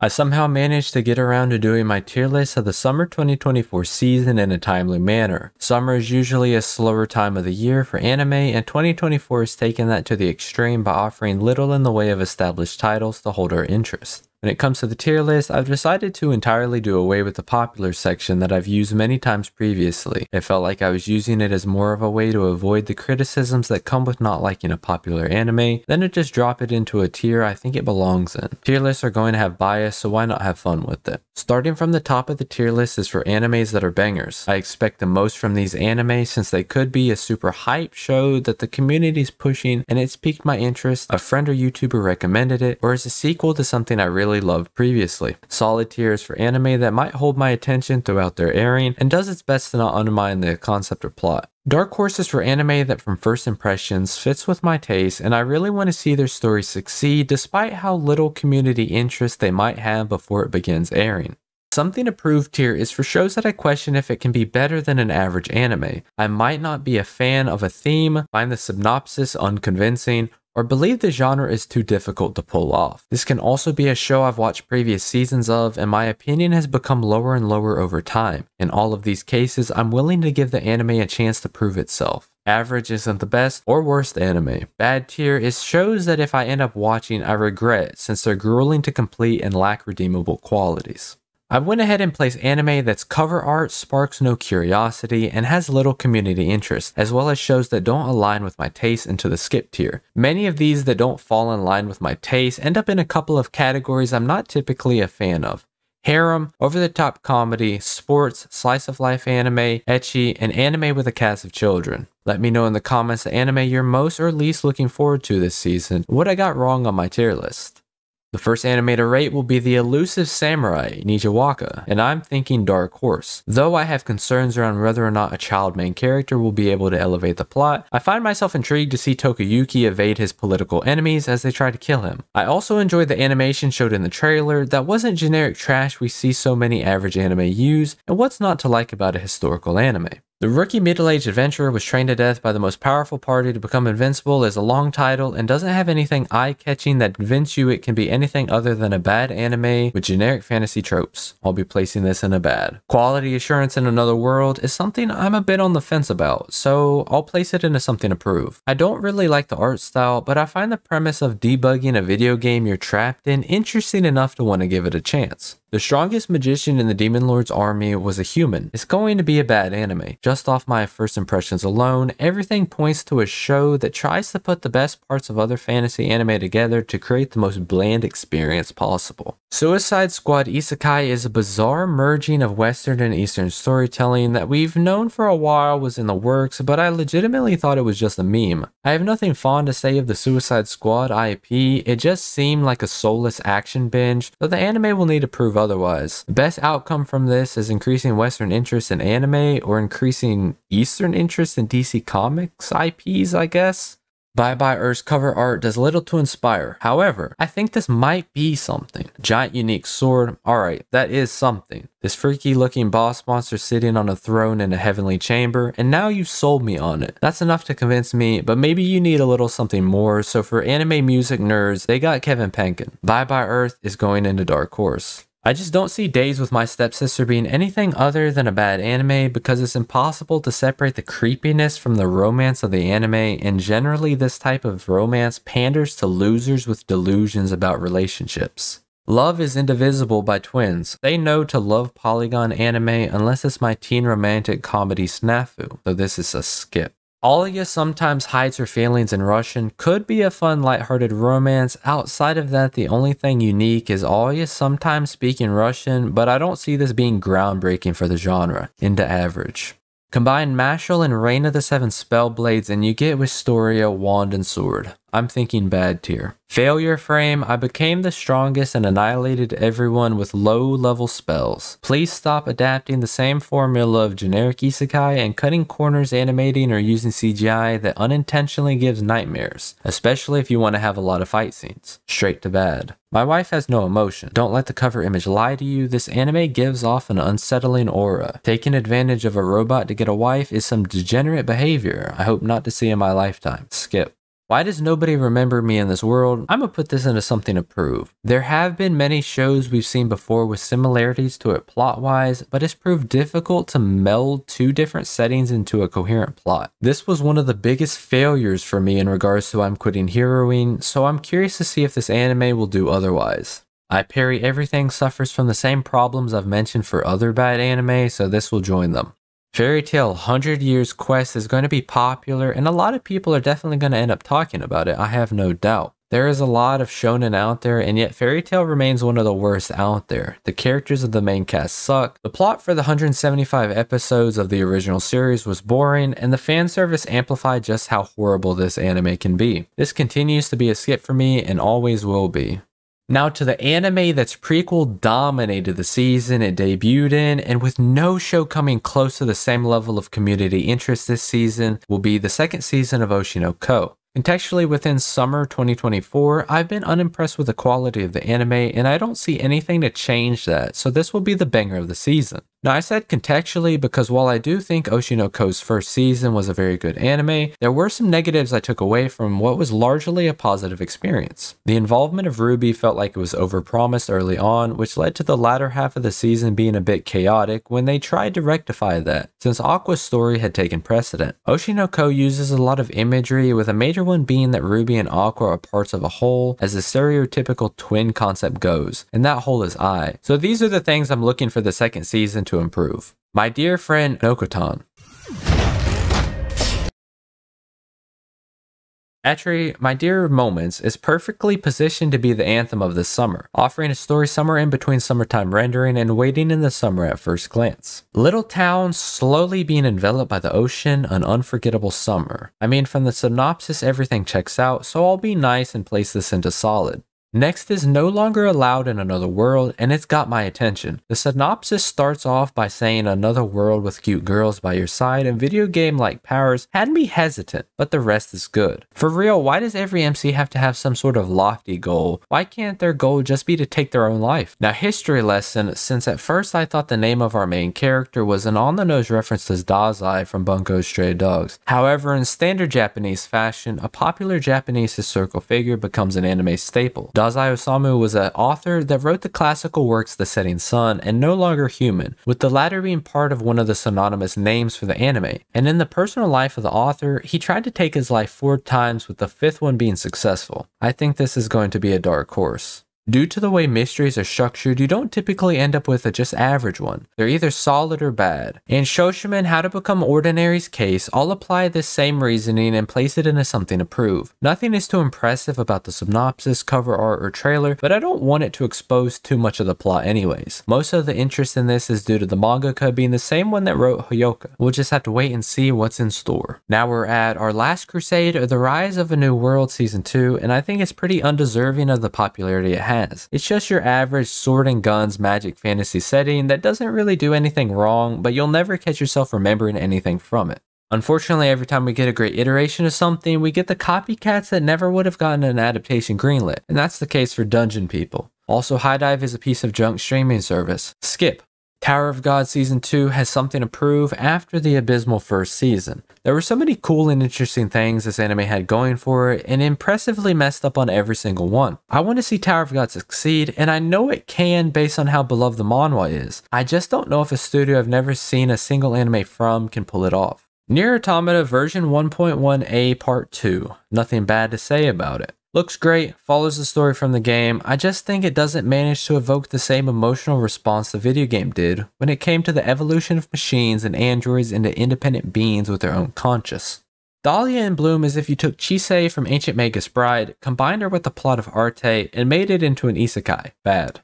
I somehow managed to get around to doing my tier list of the summer 2024 season in a timely manner. Summer is usually a slower time of the year for anime, and 2024 has taken that to the extreme by offering little in the way of established titles to hold our interest. When it comes to the tier list, I've decided to entirely do away with the popular section that I've used many times previously. It felt like I was using it as more of a way to avoid the criticisms that come with not liking a popular anime, than to just drop it into a tier I think it belongs in. Tier lists are going to have bias, so why not have fun with it? Starting from the top of the tier list is for animes that are bangers. I expect the most from these animes since they could be a super hype show that the community's pushing and it's piqued my interest, a friend or YouTuber recommended it, or is a sequel to something I really loved previously. Solid tiers for anime that might hold my attention throughout their airing and does its best to not undermine the concept or plot. Dark horses for anime that from first impressions fits with my taste and I really want to see their story succeed despite how little community interest they might have before it begins airing. Something approved tier is for shows that I question if it can be better than an average anime. I might not be a fan of a theme, find the synopsis unconvincing, or believe the genre is too difficult to pull off. This can also be a show I've watched previous seasons of and my opinion has become lower and lower over time. In all of these cases, I'm willing to give the anime a chance to prove itself. Average isn't the best or worst anime. Bad tier is shows that if I end up watching I regret since they're grueling to complete and lack redeemable qualities. I went ahead and placed anime that's cover art sparks no curiosity and has little community interest, as well as shows that don't align with my taste into the skip tier. Many of these that don't fall in line with my taste end up in a couple of categories I'm not typically a fan of. Harem, over-the-top comedy, sports, slice of life anime, ecchi, and anime with a cast of children. Let me know in the comments the anime you're most or least looking forward to this season, what I got wrong on my tier list. The first anime to rate will be the Elusive Samurai, Nigewaka, and I'm thinking Dark Horse. Though I have concerns around whether or not a child main character will be able to elevate the plot, I find myself intrigued to see Tokuyuki evade his political enemies as they try to kill him. I also enjoyed the animation showed in the trailer that wasn't generic trash we see so many average anime use, and what's not to like about a historical anime. The rookie middle-aged adventurer was trained to death by the most powerful party to become invincible is a long title and doesn't have anything eye-catching that convince you it can be anything other than a bad anime with generic fantasy tropes. I'll be placing this in a bad. Quality assurance in another world is something I'm a bit on the fence about, so I'll place it into something approved. I don't really like the art style, but I find the premise of debugging a video game you're trapped in interesting enough to want to give it a chance. The strongest magician in the Demon Lord's army was a human. It's going to be a bad anime. Just off my first impressions alone, everything points to a show that tries to put the best parts of other fantasy anime together to create the most bland experience possible. Suicide Squad Isekai is a bizarre merging of Western and Eastern storytelling that we've known for a while was in the works, but I legitimately thought it was just a meme. I have nothing fond to say of the Suicide Squad IP, it just seemed like a soulless action binge, though the anime will need to prove otherwise. The best outcome from this is increasing Western interest in anime or increasing Eastern interest in DC Comics IPs, I guess. Bye Bye Earth's cover art does little to inspire. However, I think this might be something. Giant unique sword, alright, that is something. This freaky looking boss monster sitting on a throne in a heavenly chamber, and now you've sold me on it. That's enough to convince me, but maybe you need a little something more, so for anime music nerds, they got Kevin Penkin. Bye Bye Earth is going into Dark Horse. I just don't see Days with My Stepsister being anything other than a bad anime because it's impossible to separate the creepiness from the romance of the anime, and generally this type of romance panders to losers with delusions about relationships. Love is Indivisible by Twins. They know to love polygon anime unless it's my teen romantic comedy snafu, so this is a skip. Alya sometimes hides her feelings in Russian could be a fun lighthearted romance. Outside of that, the only thing unique is Alya sometimes speaking Russian, but I don't see this being groundbreaking for the genre. Into average. Combine Mashal and Reign of the Seven Spellblades and you get Wistoria, Wand and Sword. I'm thinking bad tier. Failure frame, I became the strongest and annihilated everyone with low level spells. Please stop adapting the same formula of generic isekai and cutting corners animating or using CGI that unintentionally gives nightmares, especially if you want to have a lot of fight scenes. Straight to bad. My wife has no emotion. Don't let the cover image lie to you, this anime gives off an unsettling aura. Taking advantage of a robot to get a wife is some degenerate behavior I hope not to see in my lifetime. Skip. Why does nobody remember me in this world? I'm gonna put this into something to prove. There have been many shows we've seen before with similarities to it plot-wise, but it's proved difficult to meld two different settings into a coherent plot. This was one of the biggest failures for me in regards to I'm quitting heroing, so I'm curious to see if this anime will do otherwise. Parry Everything suffers from the same problems I've mentioned for other bad anime, so this will join them. Fairy Tail 100 Years Quest is going to be popular, and a lot of people are definitely going to end up talking about it, I have no doubt. There is a lot of shonen out there, and yet Fairy Tail remains one of the worst out there. The characters of the main cast suck, the plot for the 175 episodes of the original series was boring, and the fan service amplified just how horrible this anime can be. This continues to be a skip for me, and always will be. Now to the anime that's prequel dominated the season it debuted in, and with no show coming close to the same level of community interest this season, will be the second season of Oshi no Ko. Contextually within summer 2024, I've been unimpressed with the quality of the anime, and I don't see anything to change that, so this will be the banger of the season. Now I said contextually because while I do think Oshi no Ko's first season was a very good anime, there were some negatives I took away from what was largely a positive experience. The involvement of Ruby felt like it was overpromised early on, which led to the latter half of the season being a bit chaotic when they tried to rectify that, since Aqua's story had taken precedent. Oshi no Ko uses a lot of imagery, with a major one being that Ruby and Aqua are parts of a whole, as the stereotypical twin concept goes, and that whole is I. So these are the things I'm looking for the second season to improve. My dear friend Nokotan. Atri, My Dear Moments, is perfectly positioned to be the anthem of this summer, offering a story somewhere in between summertime rendering and waiting in the summer at first glance. Little town slowly being enveloped by the ocean, an unforgettable summer. I mean, from the synopsis everything checks out, so I'll be nice and place this into solid. Next is No Longer Allowed in Another World, and it's got my attention. The synopsis starts off by saying another world with cute girls by your side and video game-like powers had me hesitant, but the rest is good. For real, why does every MC have to have some sort of lofty goal? Why can't their goal just be to take their own life? Now, history lesson, since at first I thought the name of our main character was an on-the-nose reference to Dazai from Bunko's Stray Dogs. However, in standard Japanese fashion, a popular Japanese historical figure becomes an anime staple. Dazai Osamu was an author that wrote the classical works The Setting Sun and No Longer Human, with the latter being part of one of the synonymous names for the anime. And in the personal life of the author, he tried to take his life 4 times, with the 5th one being successful. I think this is going to be a dark horse. Due to the way mysteries are structured, you don't typically end up with a just average one. They're either solid or bad. In Shoshimin, How to Become Ordinary's case, I'll apply this same reasoning and place it into something to prove. Nothing is too impressive about the synopsis, cover art, or trailer, but I don't want it to expose too much of the plot anyways. Most of the interest in this is due to the mangaka being the same one that wrote Hoyoka. We'll just have to wait and see what's in store. Now we're at Our Last Crusade, or The Rise of a New World Season 2, and I think it's pretty undeserving of the popularity it has. It's just your average sword and guns magic fantasy setting that doesn't really do anything wrong, but you'll never catch yourself remembering anything from it. Unfortunately, every time we get a great iteration of something, we get the copycats that never would have gotten an adaptation greenlit, and that's the case for Dungeon People. Also, High Dive is a piece of junk streaming service. Skip. Tower of God Season 2 has something to prove after the abysmal first season. There were so many cool and interesting things this anime had going for it, and impressively messed up on every single one. I want to see Tower of God succeed, and I know it can based on how beloved the manhwa is. I just don't know if a studio I've never seen a single anime from can pull it off. NieR Automata version 1.1a Part 2. Nothing bad to say about it. Looks great, follows the story from the game. I just think it doesn't manage to evoke the same emotional response the video game did when it came to the evolution of machines and androids into independent beings with their own conscience. Dahlia in Bloom is if you took Chisei from Ancient Magus Bride, combined her with the plot of Arte, and made it into an isekai. Bad.